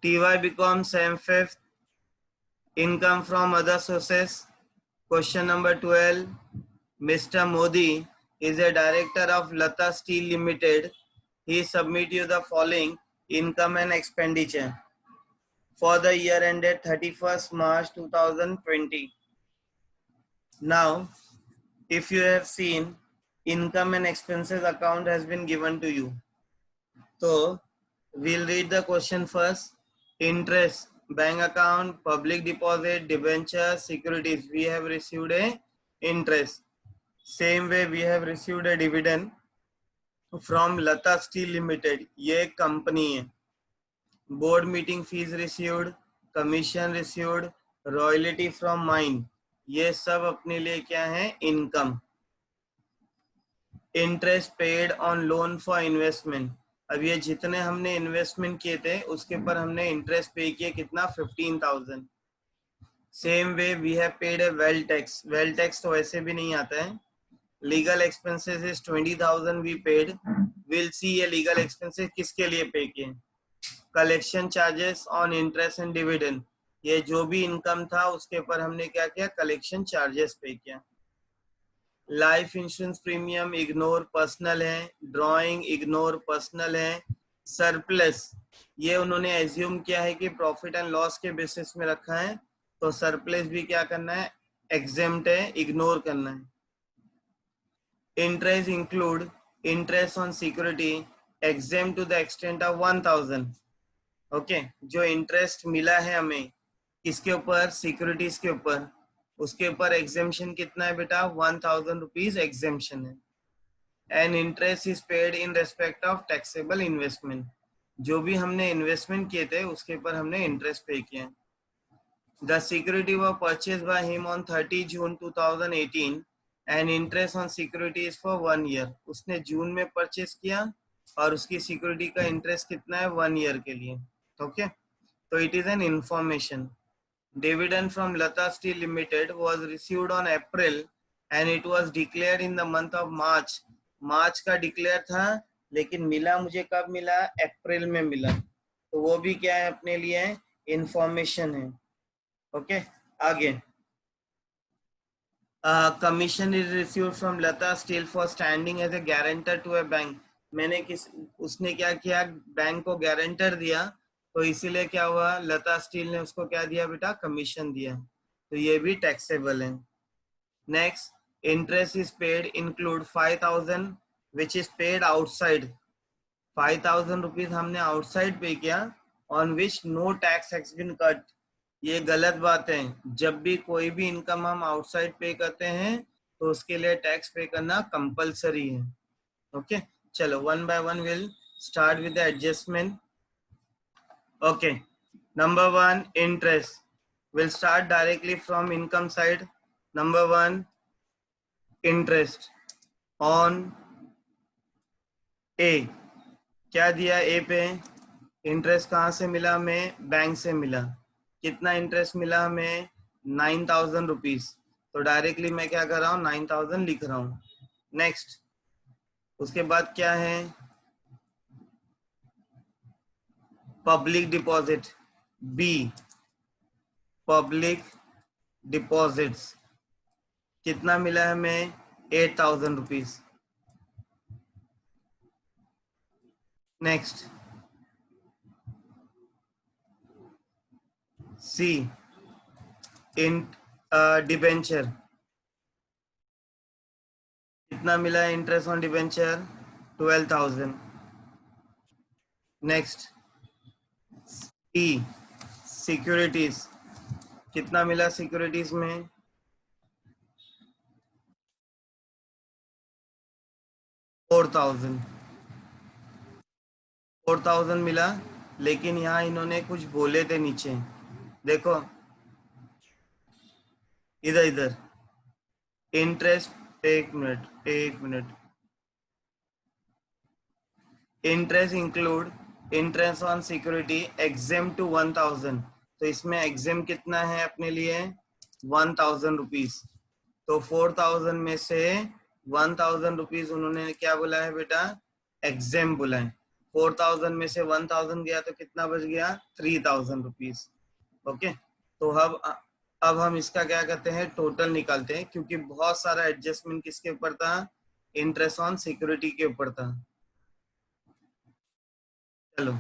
TY becomes M5th. Income from other sources. Question number 12. Mr. Modi is a director of Lata Steel Limited. He submit you the following income and expenditure for the year ended 31st March 2020. Now, if you have seen, income and expenses account has been given to you. So, we'll read the question first. Interest, bank account, public deposit, debenture, securities. We have received a interest. Same way we have received a dividend from Lata Steel Limited. ये company है. Board meeting fees received, commission received, royalty from mine, ये सब अपने लिए क्या है? Income. Interest paid on loan for investment. अब ये जितने हमने इन्वेस्टमेंट किए थे उसके ऊपर हमने इंटरेस्ट पे किया कितना? 15,000. Same way we have paid a wealth tax. Wealth tax तो वैसे भी नहीं आता है. Legal expenses is 20,000 we paid. Will see ये लीगल एक्सपेंसेस किसके लिए पे किए. Collection charges on interest and dividend, ये जो भी इनकम था उसके ऊपर हमने क्या किया? कलेक्शन चार्जेस पे किया. Life insurance premium ignore, personal है. ड्राइंग इग्नोर, पर्सनल है. सरप्लस, ये उन्होंने एज्यूम किया है कि प्रॉफिट एंड लॉस के बेसिस में रखा है, तो सरप्लस भी क्या करना है? एग्जेम्प्ट है, इग्नोर करना है. Interest include interest on security exempt to the extent of 1,000. Okay, जो इंटरेस्ट मिला है हमें किसके ऊपर? सिक्योरिटीज के ऊपर. उसके ऊपर एग्जेम्पशन कितना है बेटा? 1,000 रुपीज एग्जेम्पशन है. And interest is paid in respect of taxable investment. जो भी हमने इन्वेस्टमेंट किए थे उसके ऊपर हमने इंटरेस्ट पे किया. The security were purchase by him on 30 June 2018 and interest on security is for 1 year. उसने जून में परचेज किया और उसकी सिक्योरिटी का इंटरेस्ट कितना है? 1 ईयर के लिए. Okay, so it is an information. Dividend from Lata Steel Limited was received on April and it was declared in the month of March. मार्च का डिक्लेयर था लेकिन मिला मुझे कब मिला? अप्रैल में मिला. तो वो भी क्या है? अपने लिए इंफॉर्मेशन है. ओके, आगे. Commission is received from Lata Steel for standing as a guarantor to a bank. उसने क्या किया? बैंक को गारंटर दिया, तो इसीलिए क्या हुआ? लता स्टील ने उसको क्या दिया बेटा? कमीशन दिया. तो ये भी टैक्सेबल है. Next, interest is paid include 5,000 which is paid outside. 5,000 rupees हमने आउटसाइड पे किया on which no tax has been cut. ये गलत बात है. जब भी कोई भी इनकम हम आउटसाइड पे करते हैं तो उसके लिए टैक्स पे करना कंपलसरी है. ओके, चलो one by one will start with the adjustment. Okay, number 1, interest. We'll start directly from income side. Number 1, interest on A. क्या दिया A पे? इंटरेस्ट कहाँ से मिला हमें? बैंक से मिला. कितना इंटरेस्ट मिला हमें? 9,000 रुपीज. तो डायरेक्टली मैं क्या कर रहा हूँ? 9,000 लिख रहा हूँ. नेक्स्ट, उसके बाद क्या है? Public deposit B. Public deposits कितना मिला है हमें? 8,000 रुपीज. Next, C. इन डिबेंचर कितना मिला है? Interest on debenture 12,000. Next, E. Securities कितना मिला सिक्योरिटीज में? 4,000. 4,000 मिला, लेकिन यहाँ इन्होंने कुछ बोले थे नीचे. देखो इधर इधर इंटरेस्ट. एक minute. Interest include interest on security exempt to 1,000. तो इसमें एग्जेम्प्ट कितना है अपने लिए? 1,000 रुपीज. तो 4,000 में से 1,000 रुपीज उन्होंने क्या बोला है बेटा? एग्जेम्प्ट बोला है. 4000 में से 1000 गया तो कितना बच गया, 3000 रुपीज। ओके, तो अब हम इसका क्या करते हैं, टोटल निकालते हैं, क्योंकि बहुत सारा एडजस्टमेंट किसके ऊपर था, इंटरेस्ट ऑन सिक्योरिटी के ऊपर था। चलो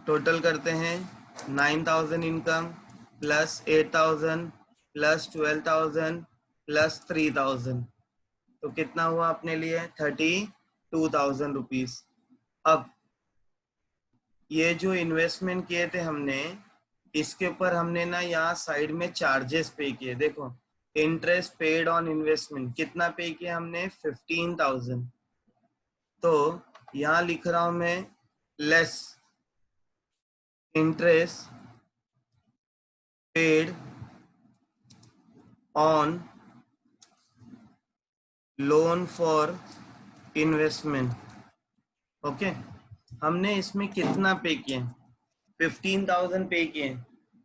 टोटल करते हैं, 9000 इनकम प्लस 8000 प्लस 12000 प्लस 3000, तो कितना हुआ अपने लिए, 32,000 रुपीज। अब ये जो इन्वेस्टमेंट किए थे हमने, इसके ऊपर हमने ना यहाँ साइड में चार्जेस पे किए। देखो, इंटरेस्ट पेड ऑन इन्वेस्टमेंट कितना पे किया हमने, 15,000। तो यहाँ लिख रहा हूं मैं, less interest paid on loan for investment. Okay, हमने इसमें कितना पे किए, 15,000 पे किए।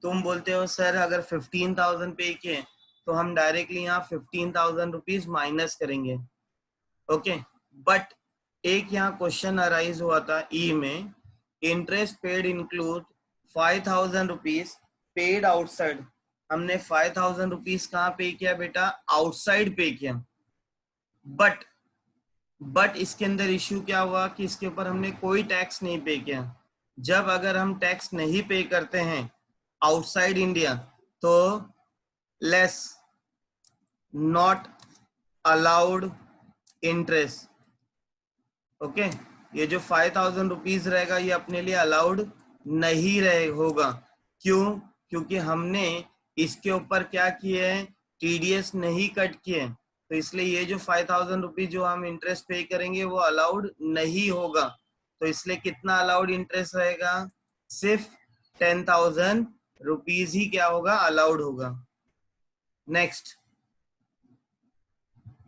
तुम बोलते हो सर अगर 15,000 पे किए तो हम डायरेक्टली यहाँ 15,000 रुपीज माइनस करेंगे। ओके, बट एक यहाँ क्वेश्चन अराइज हुआ था ई में, interest paid include 5,000 rupees paid outside. हमने 5,000 रुपीज कहाँ पे किया बेटा, आउटसाइड पे किया। बट इसके अंदर इश्यू क्या हुआ कि इसके ऊपर हमने कोई टैक्स नहीं पे किया। जब अगर हम टैक्स नहीं पे करते हैं आउटसाइड इंडिया, तो less not allowed interest. Okay, ये जो 5,000 रुपीज रहेगा ये अपने लिए अलाउड नहीं रहे होगा। क्यों, क्योंकि हमने इसके ऊपर क्या किए हैं, टीडीएस नहीं कट किए, तो इसलिए ये जो 5,000 रुपीज जो हम इंटरेस्ट पे करेंगे वो अलाउड नहीं होगा। तो इसलिए कितना अलाउड इंटरेस्ट रहेगा, सिर्फ 10,000 रुपीज ही क्या होगा, अलाउड होगा। नेक्स्ट,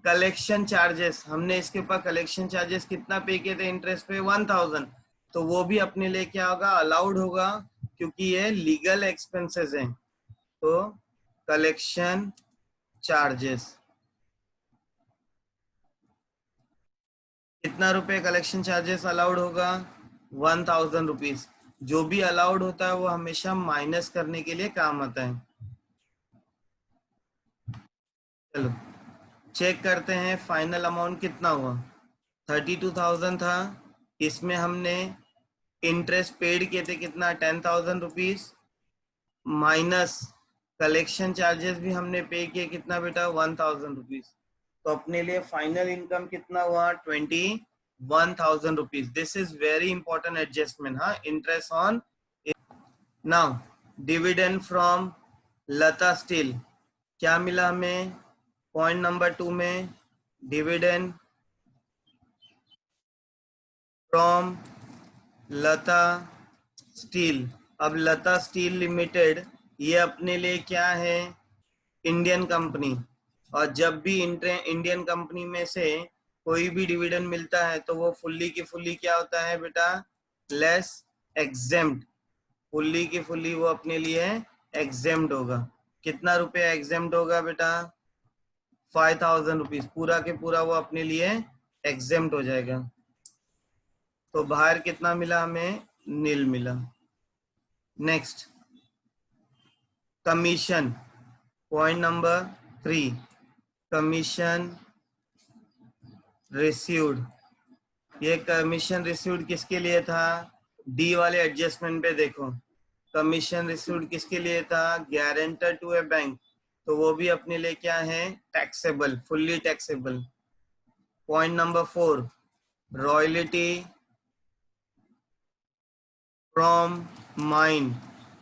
कलेक्शन चार्जेस, हमने इसके ऊपर कलेक्शन चार्जेस कितना पे किए थे इंटरेस्ट पे, 1000, तो वो भी अपने लिए क्या होगा, अलाउड होगा, क्योंकि ये लीगल एक्सपेंसेस हैं। तो कलेक्शन चार्जेस कितना रुपए कलेक्शन चार्जेस अलाउड होगा, 1000 रुपीज। जो भी अलाउड होता है वो हमेशा माइनस करने के लिए काम आता है। चलो चेक करते हैं फाइनल अमाउंट कितना हुआ, 32,000 था। इसमें हमने इंटरेस्ट पेड किए थे कितना, 10,000 रुपीज, माइनस कलेक्शन चार्जेस भी हमने पे किए कितना बेटा, 1,000 रुपीज। तो अपने लिए फाइनल इनकम कितना हुआ, 21,000 rupees. This is very important adjustment. हाँ, interest on. Now dividend from Lata Steel, क्या मिला हमें, पॉइंट नंबर 2 में, डिविडेंड फ्रॉम लता स्टील। अब लता स्टील लिमिटेड ये अपने लिए क्या है, इंडियन कंपनी, और जब भी इंडियन कंपनी में से कोई भी डिविडेंड मिलता है तो वो फुल्ली की फुल्ली क्या होता है बेटा, लेस एग्जेम्प्ट। फुल्ली की फुल्ली वो अपने लिए एग्जेम्प्ट होगा। कितना रुपया एग्जेम्प्ट होगा बेटा, 5,000 रुपीज, पूरा के पूरा वो अपने लिए एग्जेम्प्ट हो जाएगा। तो बाहर कितना मिला हमें, नील मिला। Next, commission, point number 3, commission received. ये कमीशन रिसीव्ड किसके लिए था, डी वाले एडजस्टमेंट पे देखो, कमीशन रिसीव्ड किसके लिए था, गारंटर टू ए बैंक, तो वो भी अपने लिए क्या है, taxable, fully taxable. Point number 4, royalty from mine,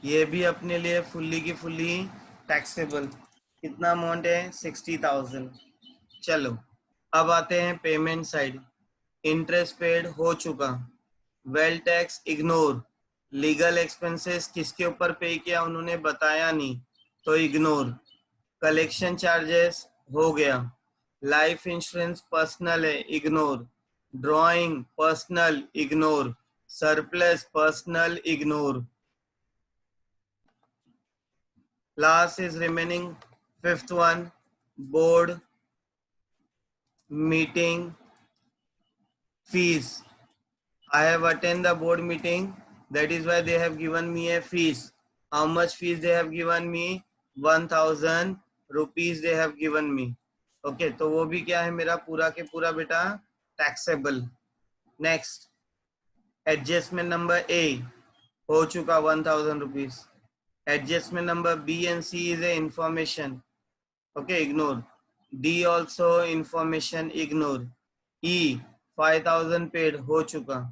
ये भी अपने लिए फुल्ली की फुल्ली टैक्सेबल। कितना अमाउंट है, 60,000। चलो अब आते हैं पेमेंट साइड। इंटरेस्ट पेड हो चुका, wealth tax ignore, legal expenses किसके ऊपर पे किया उन्होंने बताया नहीं, तो इग्नोर। कलेक्शन चार्जेस हो गया, लाइफ इंश्योरेंस पर्सनल है, ignore. Drawing personal, ignore. Surplus personal, ignore. Last is remaining, fifth one, board meeting fees. I have attended the board meeting. That is why they have given me a fees. How much fees they have given me? 1000 rupees they have given me. Okay, तो वो भी क्या है मेरा पूरा के पूरा बेटा taxable. Next, adjustment number A हो चुका 1000 rupees. Adjustment number B and C is a information. Okay, ignore. D also information, ignore. E 5000 paid हो चुका.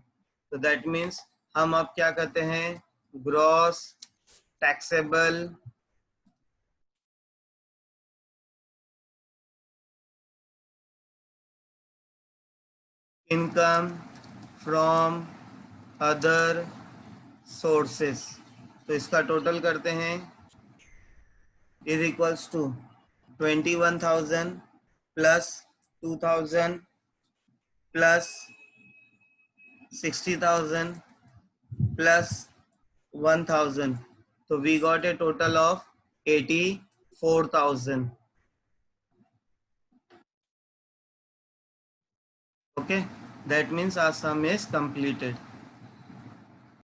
So that means हम अब क्या करते हैं? Gross taxable income from other sources. तो इसका टोटल करते हैं is equals to 21,000 plus 2,000 plus 60,000 plus 1,000. So we got a total of 84,000. Okay, that means our sum is completed.